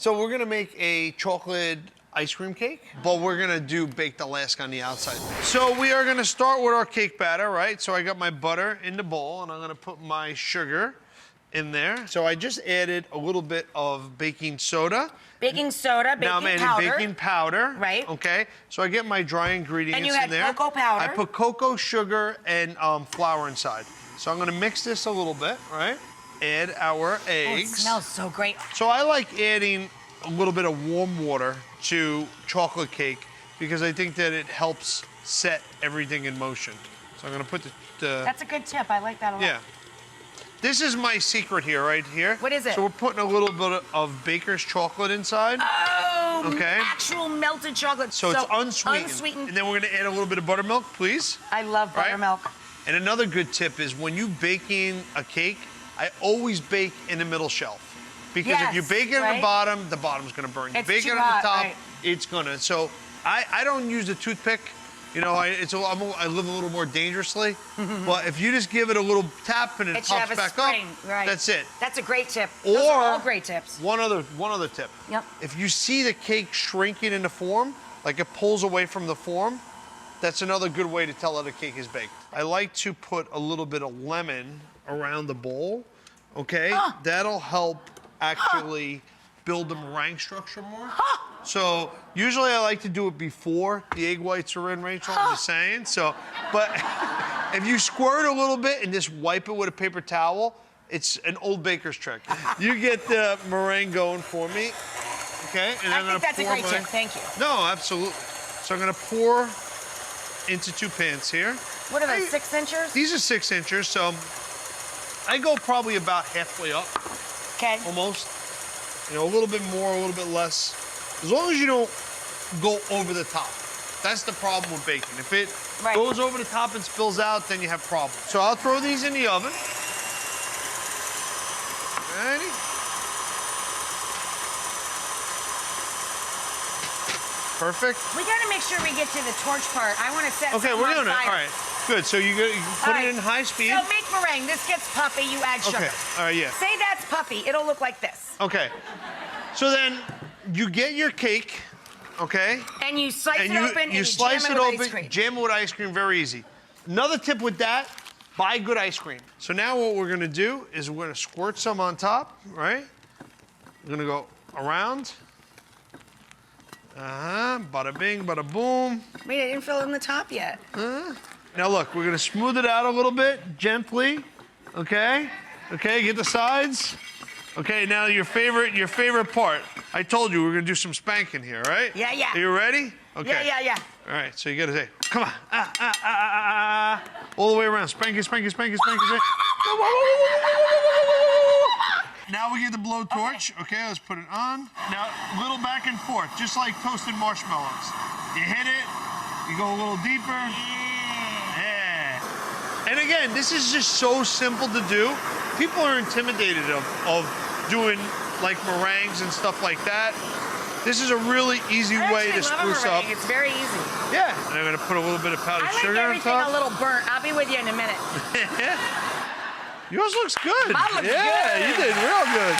So we're gonna make a chocolate ice cream cake, but we're gonna do baked Alaska on the outside. So we are gonna start with our cake batter, right? So I got my butter in the bowl, and I'm gonna put my sugar in there. So I just added a little bit of baking soda. Baking soda, baking now I'm powder. adding baking powder. Right. Okay. So I get my dry ingredients And you in there. had cocoa powder. I put cocoa, sugar, and flour inside. So I'm gonna mix this a little bit, right? Add our eggs. Oh, it smells so great. So I like adding a little bit of warm water to chocolate cake because I think that it helps set everything in motion. So I'm gonna put the That's a good tip. I like that a lot. yeah. This is my secret here, right here. What is it? So we're putting a little bit of baker's chocolate inside. Oh, okay. Actual melted chocolate. So it's unsweetened. And then we're gonna add a little bit of buttermilk, please. I love buttermilk. And another good tip is when you baking a cake, I always bake in the middle shelf. Because if you bake it at the bottom's gonna burn. You bake it on the top, it's gonna. So I don't use a toothpick. You know, I live a little more dangerously. But if you just give it a little tap and it pops back up, that's it. That's a great tip. Those are all great tips. One other tip. Yep. If you see the cake shrinking into form, like it pulls away from the form, that's another good way to tell that a cake is baked. I like to put a little bit of lemon around the bowl, okay? That'll help actually build the meringue structure more. So usually I like to do it before the egg whites are in, Rachel, I'm just saying. So, but if you squirt a little bit and just wipe it with a paper towel, it's an old baker's trick. You get the meringue going for me, okay? And I think that's a great tip, thank you. No, absolutely. So I'm gonna pour into 2 pans here. What are those, 6 inchers? These are 6 inchers, so I go probably about halfway up. Okay. Almost. You know, a little bit more, a little bit less. As long as you don't go over the top. That's the problem with baking. If it goes over the top and spills out, then you have problems. So I'll throw these in the oven. Ready? Perfect. We gotta make sure we get to the torch part. I wanna set Okay, we're doing it. All right. Good. So you put it in high speed. So make meringue. This gets puffy. You add sugar. Okay. All right. Yeah. Say that's puffy. It'll look like this. Okay. So then you get your cake, okay? And you slice it open and you slice jam it with open, ice cream. jam it with ice cream, very easy. Another tip with that, buy good ice cream. So now what we're gonna do is we're gonna squirt some on top, right? We're gonna go around. Bada bing, bada boom. Wait, I didn't fill in the top yet. Now look, we're gonna smooth it out a little bit, gently, okay? Okay, get the sides. Okay, now your favorite part. I told you we're gonna do some spanking here, right? Yeah, yeah. Are you ready? Okay. Yeah. All right, so you gotta say, come on, all the way around, spanking, spanking, spanking, spanking, spanking. Now we get the blowtorch. Okay, let's put it on. Now, a little back and forth, just like toasted marshmallows. You hit it, you go a little deeper. Yeah. And again, this is just so simple to do. People are intimidated of doing like meringues and stuff like that. This is a really easy way to spruce up. It's very easy. Yeah. And I'm gonna put a little bit of powdered sugar on top. I like everything a little burnt. I'll be with you in a minute. Yours looks good. Mine looks good. Yeah, you did real good.